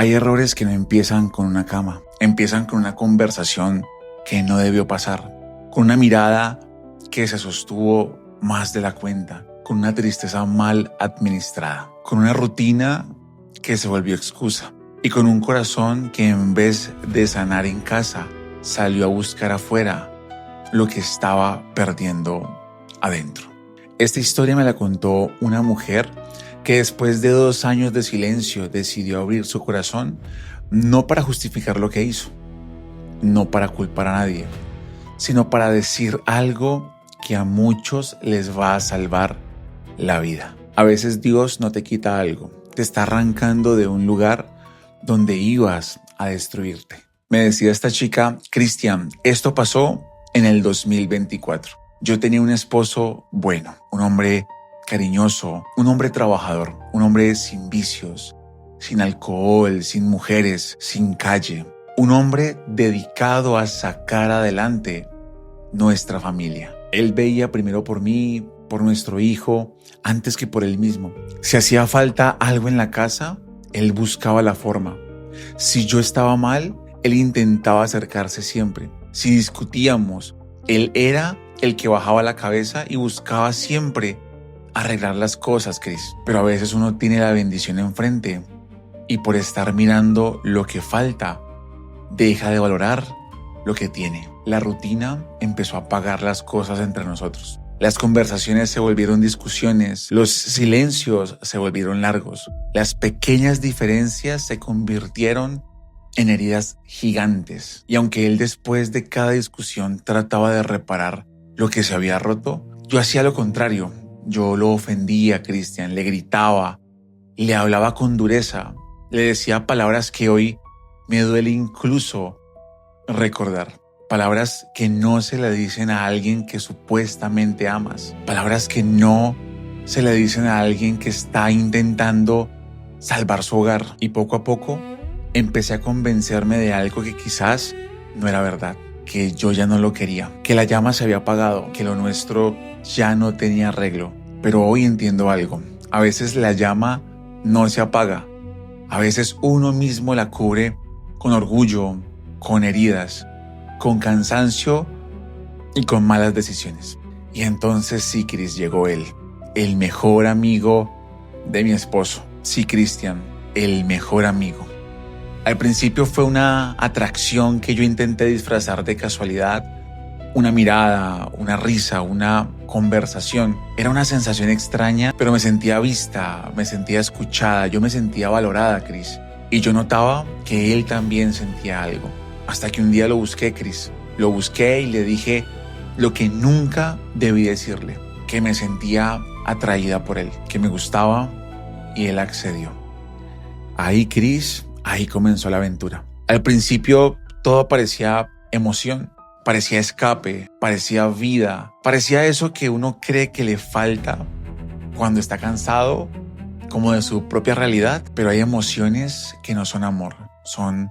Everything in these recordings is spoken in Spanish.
Hay errores que no empiezan con una cama, empiezan con una conversación que no debió pasar, con una mirada que se sostuvo más de la cuenta, con una tristeza mal administrada, con una rutina que se volvió excusa y con un corazón que en vez de sanar en casa, salió a buscar afuera lo que estaba perdiendo adentro. Esta historia me la contó una mujer que después de 2 años de silencio decidió abrir su corazón, no para justificar lo que hizo, no para culpar a nadie, sino para decir algo que a muchos les va a salvar la vida. A veces Dios no te quita algo, te está arrancando de un lugar donde ibas a destruirte. Me decía esta chica: Cristian, esto pasó en el 2024. Yo tenía un esposo bueno, un hombre cariñoso, un hombre trabajador, un hombre sin vicios, sin alcohol, sin mujeres, sin calle. Un hombre dedicado a sacar adelante nuestra familia. Él veía primero por mí, por nuestro hijo, antes que por él mismo. Si hacía falta algo en la casa, él buscaba la forma. Si yo estaba mal, él intentaba acercarse siempre. Si discutíamos, él era el que bajaba la cabeza y buscaba siempre arreglar las cosas, Cris. Pero a veces uno tiene la bendición enfrente y por estar mirando lo que falta, deja de valorar lo que tiene. La rutina empezó a apagar las cosas entre nosotros. Las conversaciones se volvieron discusiones, los silencios se volvieron largos. Las pequeñas diferencias se convirtieron en heridas gigantes. Y aunque él después de cada discusión trataba de reparar lo que se había roto, yo hacía lo contrario. Yo lo ofendía, Cristian, le gritaba, le hablaba con dureza, le decía palabras que hoy me duele incluso recordar. Palabras que no se le dicen a alguien que supuestamente amas. Palabras que no se le dicen a alguien que está intentando salvar su hogar. Y poco a poco empecé a convencerme de algo que quizás no era verdad. Que yo ya no lo quería. Que la llama se había apagado. Que lo nuestro ya no tenía arreglo. Pero hoy entiendo algo. A veces la llama no se apaga. A veces uno mismo la cubre con orgullo, con heridas, con cansancio y con malas decisiones. Y entonces sí, Cris, llegó él, el mejor amigo de mi esposo. Sí, Cristian, el mejor amigo. Al principio fue una atracción que yo intenté disfrazar de casualidad, una mirada, una risa, una conversación. Era una sensación extraña, pero me sentía vista, me sentía escuchada, yo me sentía valorada, Cris. Y yo notaba que él también sentía algo. Hasta que un día lo busqué, Cris. Lo busqué y le dije lo que nunca debí decirle. Que me sentía atraída por él, que me gustaba, y él accedió. Ahí, Cris, ahí comenzó la aventura. Al principio todo parecía emoción, parecía escape, parecía vida, parecía eso que uno cree que le falta cuando está cansado, como de su propia realidad. Pero hay emociones que no son amor, son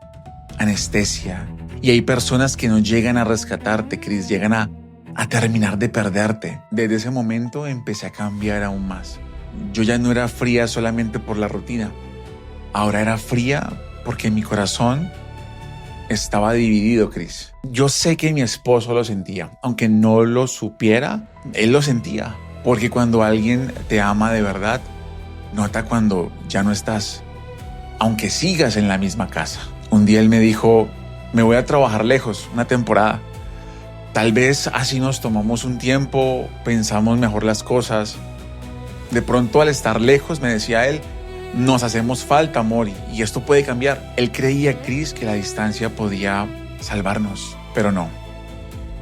anestesia. Y hay personas que no llegan a rescatarte, Cris, llegan a terminar de perderte. Desde ese momento empecé a cambiar aún más. Yo ya no era fría solamente por la rutina. Ahora era fría porque mi corazón estaba dividido, Cris. Yo sé que mi esposo lo sentía. Aunque no lo supiera, él lo sentía. Porque cuando alguien te ama de verdad, nota cuando ya no estás, aunque sigas en la misma casa. Un día él me dijo: me voy a trabajar lejos, una temporada. Tal vez así nos tomamos un tiempo, pensamos mejor las cosas. De pronto, al estar lejos, me decía él, nos hacemos falta, amor, y esto puede cambiar. Él creía, Cris, que la distancia podía salvarnos, pero no.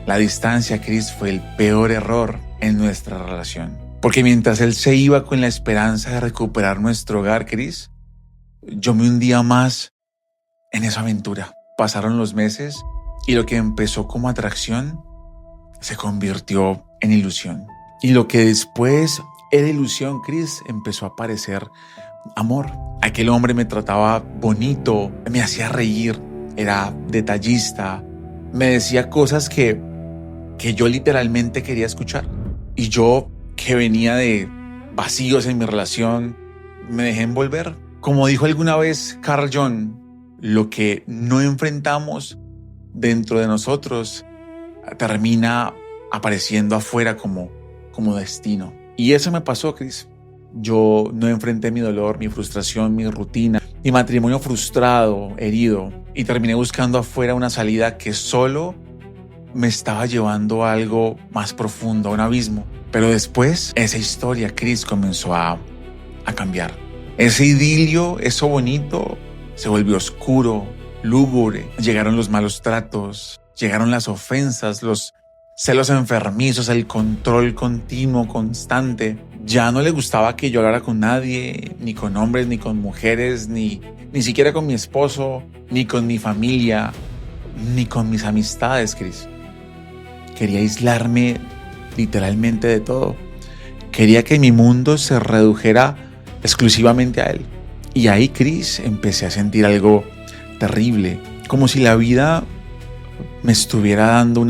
La distancia, Cris, fue el peor error en nuestra relación. Porque mientras él se iba con la esperanza de recuperar nuestro hogar, Cris, yo me hundía más en esa aventura. Pasaron los meses y lo que empezó como atracción se convirtió en ilusión. Y lo que después era ilusión, Cris, empezó a parecer amor. Aquel hombre me trataba bonito, me hacía reír, era detallista, me decía cosas que yo literalmente quería escuchar. Y yo, que venía de vacíos en mi relación, me dejé envolver Como dijo alguna vez Carl Jung, lo que no enfrentamos dentro de nosotros termina apareciendo afuera como destino. Y eso me pasó, Cris. Yo no enfrenté mi dolor, mi frustración, mi rutina, mi matrimonio frustrado, herido, y terminé buscando afuera una salida que solo me estaba llevando a algo más profundo, a un abismo. Pero después esa historia, Cris, comenzó a cambiar. Ese idilio, eso bonito, se volvió oscuro, lúgubre. Llegaron los malos tratos, llegaron las ofensas, los celos enfermizos, el control continuo, constante. Ya no le gustaba que yo hablara con nadie, ni con hombres, ni con mujeres, ni siquiera con mi esposo, ni con mi familia, ni con mis amistades, Cris. Quería aislarme literalmente de todo. Quería que mi mundo se redujera exclusivamente a él. Y ahí, Cris, empecé a sentir algo terrible, como si la vida me estuviera dando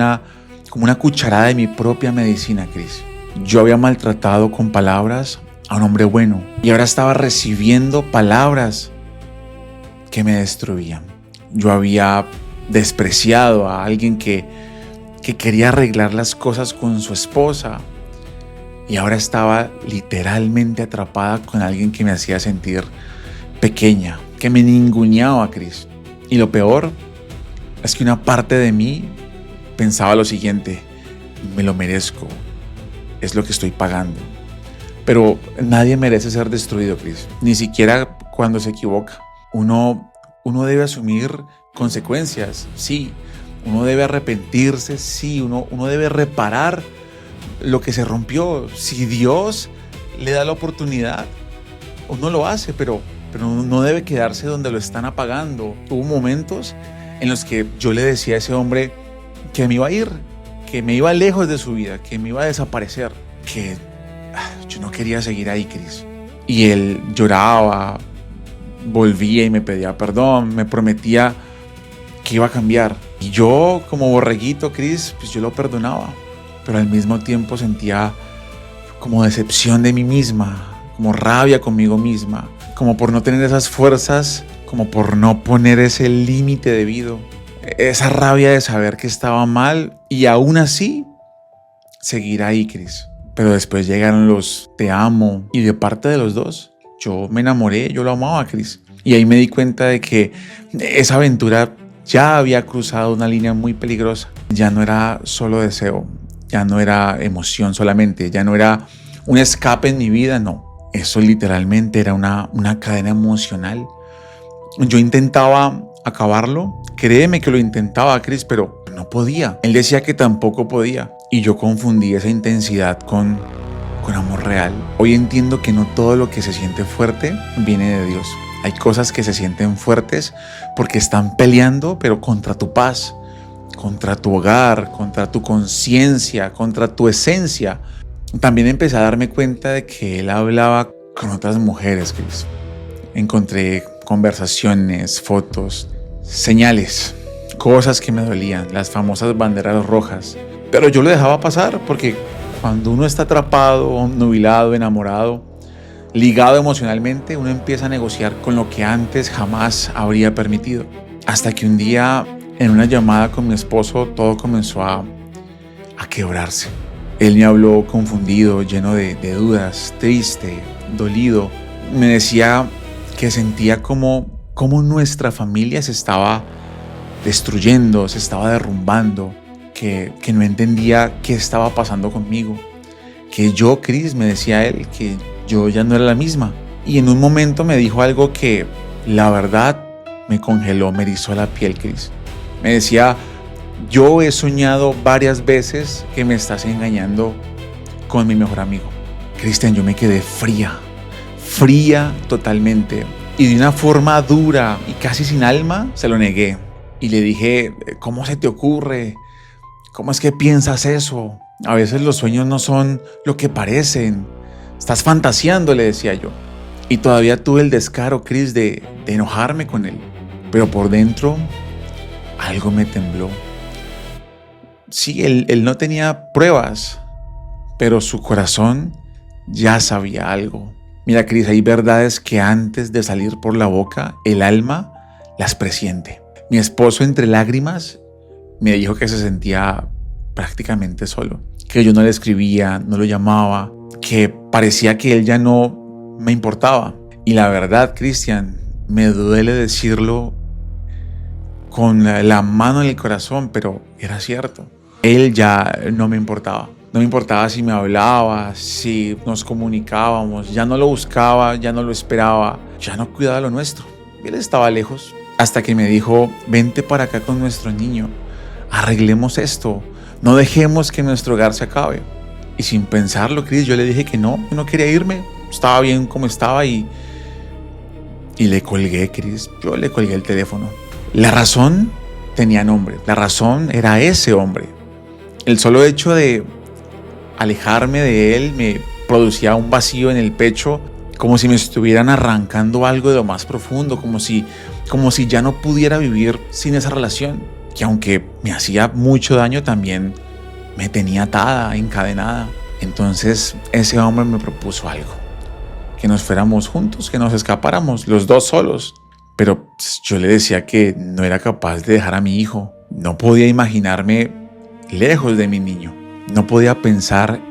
como una cucharada de mi propia medicina, Cris. Yo había maltratado con palabras a un hombre bueno y ahora estaba recibiendo palabras que me destruían. Yo había despreciado a alguien que quería arreglar las cosas con su esposa y ahora estaba literalmente atrapada con alguien que me hacía sentir pequeña, que me ninguneaba, Cris. Y lo peor es que una parte de mí pensaba lo siguiente: me lo merezco, es lo que estoy pagando. Pero nadie merece ser destruido, Cris, ni siquiera cuando se equivoca. Uno debe asumir consecuencias, sí. Uno debe arrepentirse, sí. Uno debe reparar lo que se rompió. Si Dios le da la oportunidad, uno lo hace, pero no debe quedarse donde lo están apagando. Hubo momentos en los que yo le decía a ese hombre que me iba a ir, que me iba lejos de su vida, que me iba a desaparecer, que yo no quería seguir ahí, Cris. Y él lloraba, volvía y me pedía perdón, me prometía que iba a cambiar. Y yo, como borreguito, Cris, pues yo lo perdonaba, pero al mismo tiempo sentía como decepción de mí misma, como rabia conmigo misma, como por no tener esas fuerzas, como por no poner ese límite debido. Esa rabia de saber que estaba mal y aún así seguir ahí, Cris. Pero después llegaron los te amo y de parte de los dos yo me enamoré, yo lo amaba, Cris. Y ahí me di cuenta de que esa aventura ya había cruzado una línea muy peligrosa. Ya no era solo deseo, ya no era emoción solamente, ya no era un escape en mi vida, no. Eso literalmente era una cadena emocional. Yo intentaba acabarlo, créeme que lo intentaba, Cris, pero no podía. Él decía que tampoco podía y yo confundí esa intensidad con amor real. Hoy entiendo que no todo lo que se siente fuerte viene de Dios. Hay cosas que se sienten fuertes porque están peleando, pero contra tu paz, contra tu hogar, contra tu conciencia, contra tu esencia. También empecé a darme cuenta de que él hablaba con otras mujeres, Cris. Encontré conversaciones, fotos, señales, cosas que me dolían, las famosas banderas rojas. Pero yo lo dejaba pasar porque cuando uno está atrapado, nubilado, enamorado, ligado emocionalmente, uno empieza a negociar con lo que antes jamás habría permitido. Hasta que un día, en una llamada con mi esposo, todo comenzó a quebrarse. Él me habló confundido, lleno de dudas, triste, dolido. Me decía que sentía como nuestra familia se estaba destruyendo, se estaba derrumbando, que no entendía qué estaba pasando conmigo. Que yo, Cris, me decía él, que yo ya no era la misma. Y en un momento me dijo algo que, la verdad, me congeló, me erizó la piel, Cris. Me decía: yo he soñado varias veces que me estás engañando con mi mejor amigo. Cristian, yo me quedé fría totalmente. Y de una forma dura y casi sin alma, se lo negué. Y le dije: ¿cómo se te ocurre? ¿Cómo es que piensas eso? A veces los sueños no son lo que parecen. Estás fantaseando, le decía yo. Y todavía tuve el descaro, Cris, de enojarme con él. Pero por dentro, algo me tembló. Sí, él no tenía pruebas, pero su corazón ya sabía algo. Mira, Cris, hay verdades que antes de salir por la boca, el alma las presiente. Mi esposo, entre lágrimas, me dijo que se sentía prácticamente solo, que yo no le escribía, no lo llamaba, que parecía que él ya no me importaba. Y la verdad, Cristian, me duele decirlo con la mano en el corazón, pero era cierto. Él ya no me importaba. No me importaba si me hablaba, si nos comunicábamos. Ya no lo buscaba, ya no lo esperaba, ya no cuidaba lo nuestro. Él estaba lejos. Hasta que me dijo, vente para acá con nuestro niño. Arreglemos esto. No dejemos que nuestro hogar se acabe. Y sin pensarlo, Cris, yo le dije que no quería irme. Estaba bien como estaba y le colgué, Cris. Yo le colgué el teléfono. La razón tenía nombre. La razón era ese hombre. El solo hecho de alejarme de él me producía un vacío en el pecho, como si me estuvieran arrancando algo de lo más profundo, como si ya no pudiera vivir sin esa relación, que aunque me hacía mucho daño, también me tenía atada, encadenada. Entonces ese hombre me propuso algo, que nos fuéramos juntos, que nos escapáramos, los dos solos. Pero yo le decía que no era capaz de dejar a mi hijo. No podía imaginarme lejos de mi niño. No podía pensar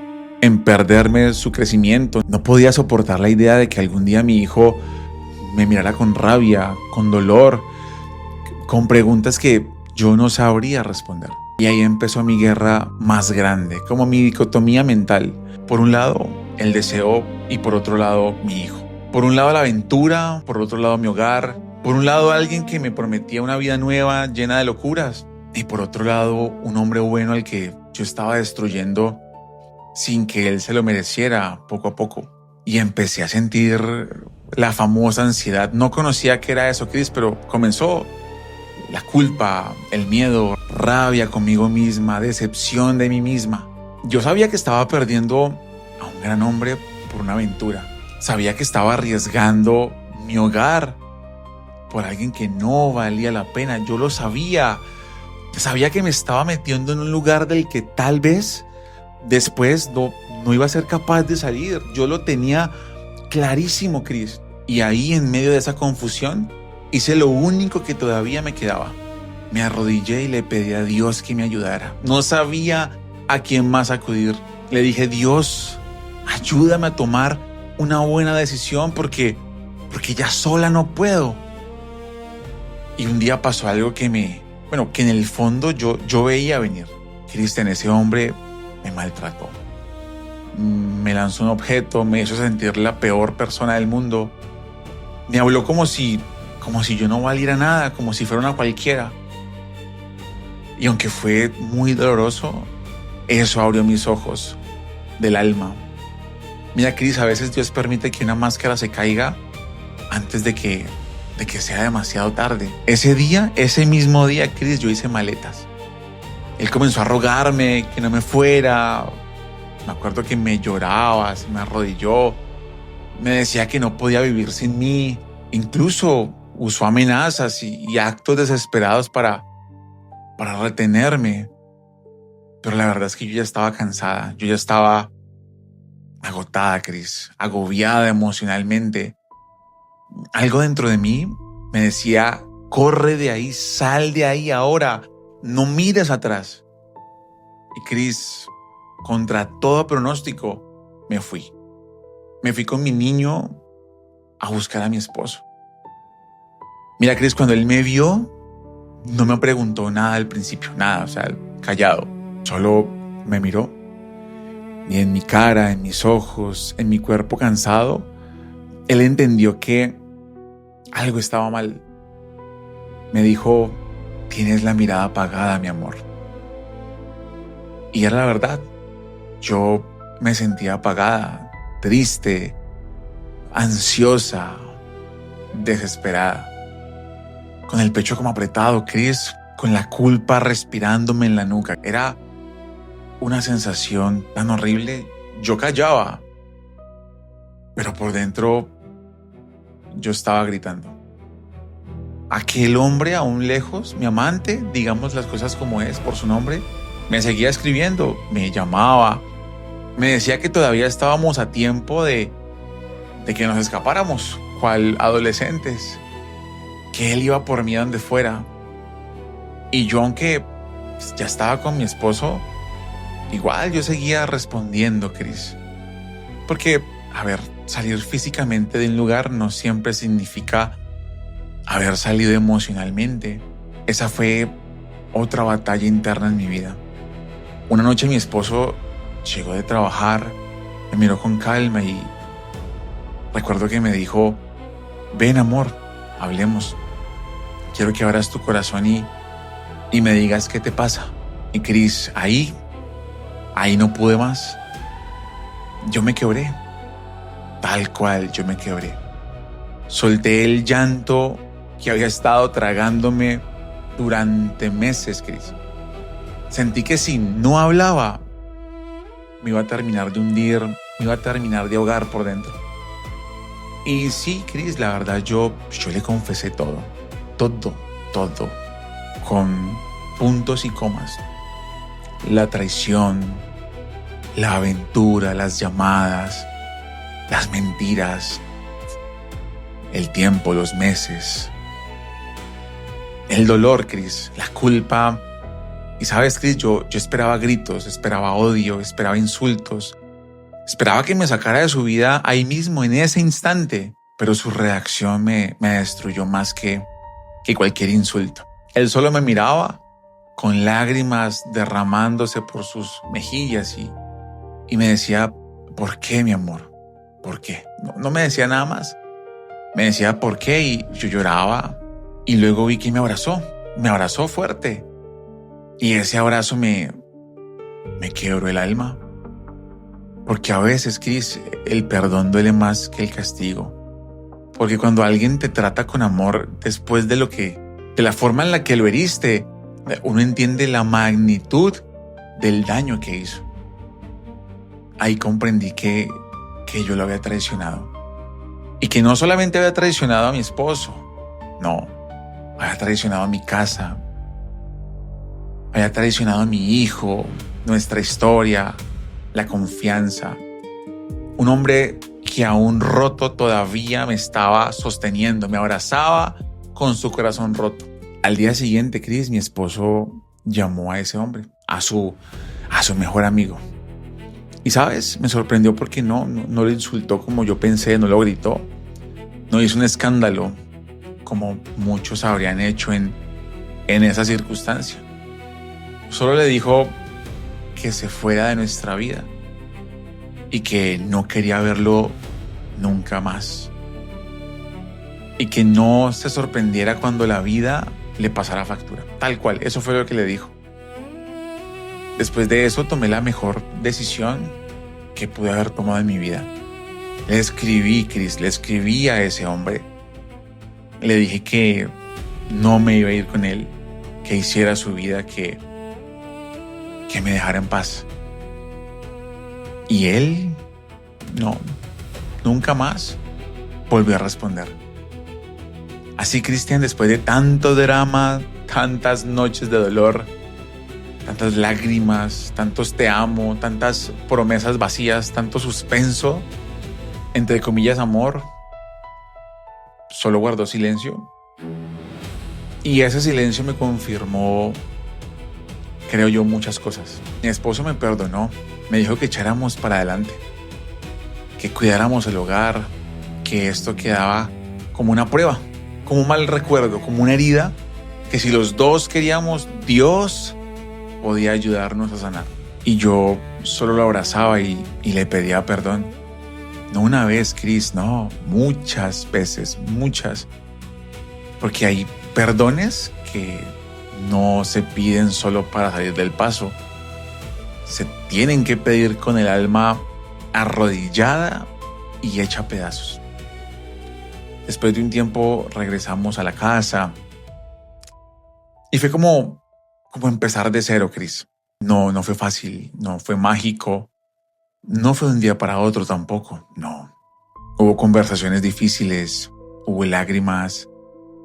en perderme su crecimiento. No podía soportar la idea de que algún día mi hijo me mirara con rabia, con dolor, con preguntas que yo no sabría responder. Y ahí empezó mi guerra más grande, como mi dicotomía mental. Por un lado, el deseo y por otro lado, mi hijo. Por un lado, la aventura, por otro lado, mi hogar. Por un lado, alguien que me prometía una vida nueva, llena de locuras. Y por otro lado, un hombre bueno al que yo estaba destruyendo sin que él se lo mereciera, poco a poco. Y empecé a sentir la famosa ansiedad. No conocía qué era eso, Cris, pero comenzó la culpa, el miedo, rabia conmigo misma, decepción de mí misma. Yo sabía que estaba perdiendo a un gran hombre por una aventura. Sabía que estaba arriesgando mi hogar por alguien que no valía la pena. Yo lo sabía. Sabía que me estaba metiendo en un lugar del que tal vez después no iba a ser capaz de salir. Yo lo tenía clarísimo, Cris. Y ahí, en medio de esa confusión, hice lo único que todavía me quedaba. Me arrodillé y le pedí a Dios que me ayudara. No sabía a quién más acudir. Le dije, Dios, ayúdame a tomar una buena decisión porque ya sola no puedo. Y un día pasó algo que en el fondo yo veía venir. Cristian, ese hombre me maltrató. Me lanzó un objeto, me hizo sentir la peor persona del mundo. Me habló como si yo no valiera nada, como si fuera una cualquiera. Y aunque fue muy doloroso, eso abrió mis ojos del alma. Mira, Cris, a veces Dios permite que una máscara se caiga antes de que sea demasiado tarde. Ese mismo día, Cris, yo hice maletas. Él comenzó a rogarme que no me fuera. Me acuerdo que me lloraba, se me arrodilló. Me decía que no podía vivir sin mí. Incluso usó amenazas y actos desesperados para retenerme. Pero la verdad es que yo ya estaba cansada. Yo ya estaba agotada, Cris. Agobiada emocionalmente. Algo dentro de mí me decía, corre de ahí, sal de ahí ahora, no mires atrás. Y Cris, contra todo pronóstico, me fui. Me fui con mi niño a buscar a mi esposo. Mira, Cris, cuando él me vio, no me preguntó nada al principio, nada, callado. Solo me miró. Y en mi cara, en mis ojos, en mi cuerpo cansado, él entendió que algo estaba mal. Me dijo, tienes la mirada apagada, mi amor. Y era la verdad. Yo me sentía apagada, triste, ansiosa, desesperada. Con el pecho como apretado, Cris, con la culpa respirándome en la nuca. Era una sensación tan horrible. Yo callaba, pero por dentro yo estaba gritando. Aquel hombre aún lejos, mi amante, digamos las cosas como es, por su nombre, me seguía escribiendo, me llamaba, me decía que todavía estábamos a tiempo de de que nos escapáramos, cual adolescentes, que él iba por mí a donde fuera. Y yo, aunque ya estaba con mi esposo, igual yo seguía respondiendo, Cris. Porque, salir físicamente de un lugar no siempre significa haber salido emocionalmente. Esa fue otra batalla interna en mi vida. Una noche mi esposo llegó de trabajar, me miró con calma y recuerdo que me dijo: ven, amor, hablemos. Quiero que abras tu corazón y me digas qué te pasa. Y Cris, ahí no pude más. Yo me quebré, tal cual yo me quebré. Solté el llanto que había estado tragándome durante meses, Cris. Sentí que si no hablaba, me iba a terminar de hundir, me iba a terminar de ahogar por dentro. Y sí, Cris, la verdad yo le confesé todo, con puntos y comas. La traición, la aventura, las llamadas, las mentiras, el tiempo, los meses, el dolor, Cris, la culpa. Y sabes, Cris, yo esperaba gritos, esperaba odio, esperaba insultos, esperaba que me sacara de su vida ahí mismo, en ese instante. Pero su reacción me destruyó más que cualquier insulto. Él solo me miraba con lágrimas derramándose por sus mejillas y me decía: ¿por qué, mi amor? ¿Por qué? No me decía nada más. Me decía ¿por qué? Y yo lloraba. Y luego vi que me abrazó fuerte. Y ese abrazo me quebró el alma. Porque a veces, Cris, el perdón duele más que el castigo. Porque cuando alguien te trata con amor después de la forma en la que lo heriste, uno entiende la magnitud del daño que hizo. Ahí comprendí que yo lo había traicionado. Y que no solamente había traicionado a mi esposo, no, había traicionado a mi casa, había traicionado a mi hijo, nuestra historia, la confianza. Un hombre que aún roto todavía me estaba sosteniendo, me abrazaba con su corazón roto. Al día siguiente, Cris, mi esposo llamó a ese hombre, a su mejor amigo. Y sabes, me sorprendió porque no lo insultó como yo pensé, no lo gritó, no hizo un escándalo como muchos habrían hecho en esa circunstancia. Solo le dijo que se fuera de nuestra vida y que no quería verlo nunca más. Y que no se sorprendiera cuando la vida le pasara factura. Tal cual, eso fue lo que le dijo. Después de eso tomé la mejor decisión que pude haber tomado en mi vida. Le escribí, Cris, le escribí a ese hombre. Le dije que no me iba a ir con él, que hiciera su vida, que me dejara en paz. Y él, nunca más volvió a responder. Así, Cristian, después de tanto drama, tantas noches de dolor, tantas lágrimas, tantos te amo, tantas promesas vacías, tanto suspenso, entre comillas amor, solo guardó silencio. Y ese silencio me confirmó, creo yo, muchas cosas. Mi esposo me perdonó, me dijo que echáramos para adelante, que cuidáramos el hogar, que esto quedaba como una prueba, como un mal recuerdo, como una herida, que si los dos queríamos, Dios podía ayudarnos a sanar. Y yo solo lo abrazaba y le pedía perdón. No una vez, Cris, no, muchas veces, muchas. Porque hay perdones que no se piden solo para salir del paso. Se tienen que pedir con el alma arrodillada y hecha a pedazos. Después de un tiempo regresamos a la casa y fue como empezar de cero, Cris. No fue fácil, no fue mágico, no fue de un día para otro tampoco, no. Hubo conversaciones difíciles, hubo lágrimas,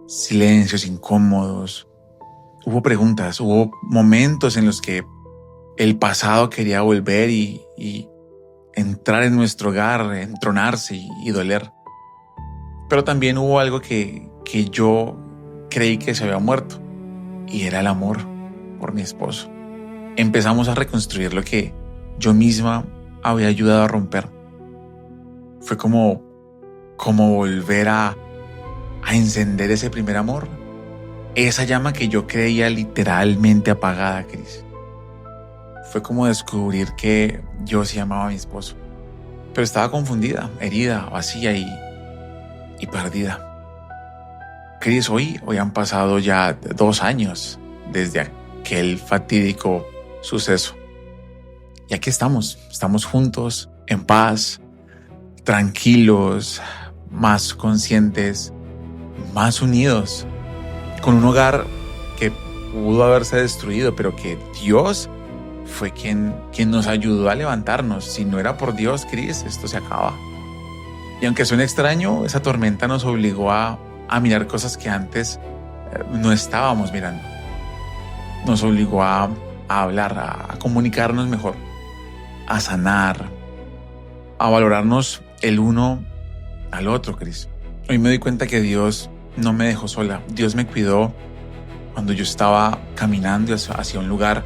silencios incómodos, hubo preguntas, hubo momentos en los que el pasado quería volver y entrar en nuestro hogar, entronarse y doler. Pero también hubo algo que yo creí que se había muerto, y era el amor por mi esposo. Empezamos a reconstruir lo que yo misma había ayudado a romper. Fue como volver a encender ese primer amor, esa llama que yo creía literalmente apagada, Cris. Fue como descubrir que yo sí amaba a mi esposo, pero estaba confundida, herida, vacía y perdida. Cris, hoy han pasado ya 2 años desde aquel fatídico suceso. Y aquí estamos juntos, en paz, tranquilos, más conscientes, más unidos, con un hogar que pudo haberse destruido, pero que Dios fue quien nos ayudó a levantarnos. Si no era por Dios, Cris, esto se acaba. Y aunque suene extraño, esa tormenta nos obligó a mirar cosas que antes no estábamos mirando. Nos obligó a hablar, a comunicarnos mejor, a sanar, a valorarnos el uno al otro, Cris. Hoy me doy cuenta que Dios no me dejó sola. Dios me cuidó cuando yo estaba caminando hacia un lugar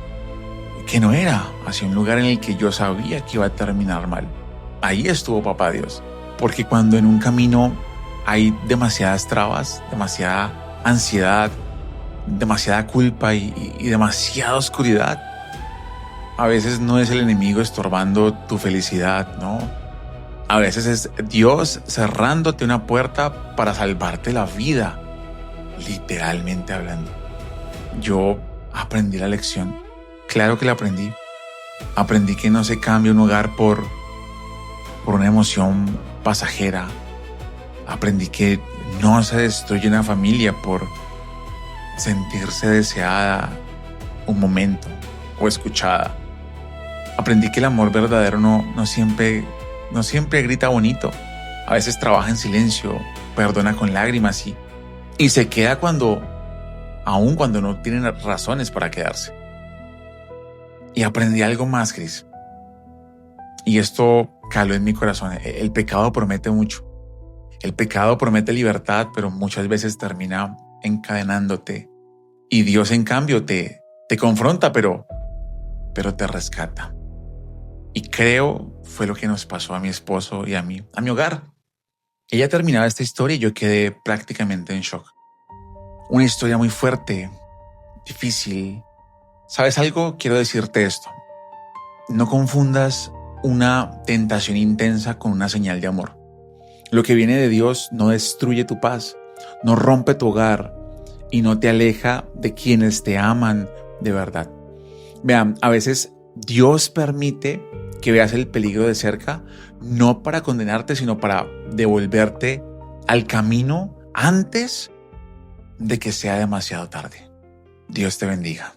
que no era, hacia un lugar en el que yo sabía que iba a terminar mal. Ahí estuvo Papá Dios. Porque cuando en un camino hay demasiadas trabas, demasiada ansiedad, demasiada culpa y demasiada oscuridad, a veces no es el enemigo estorbando tu felicidad, ¿no? A veces es Dios cerrándote una puerta para salvarte la vida, literalmente hablando. Yo aprendí la lección. Claro que la aprendí. Aprendí que no se cambia un hogar por una emoción pasajera. Aprendí que no se destruye una familia por sentirse deseada un momento o escuchada. Aprendí que el amor verdadero no siempre grita bonito. A veces trabaja en silencio, perdona con lágrimas y se queda aun cuando no tienen razones para quedarse. Y aprendí algo más, Cris. Y esto caló en mi corazón. El pecado promete mucho. El pecado promete libertad, pero muchas veces termina encadenándote. Y Dios, en cambio, te confronta, pero te rescata. Y creo fue lo que nos pasó a mi esposo y a mi hogar. Ella terminaba esta historia y yo quedé prácticamente en shock. Una historia muy fuerte, difícil. ¿Sabes algo? Quiero decirte esto. No confundas una tentación intensa con una señal de amor. Lo que viene de Dios no destruye tu paz, no rompe tu hogar y no te aleja de quienes te aman de verdad. Vean, a veces Dios permite que veas el peligro de cerca, no para condenarte, sino para devolverte al camino antes de que sea demasiado tarde. Dios te bendiga.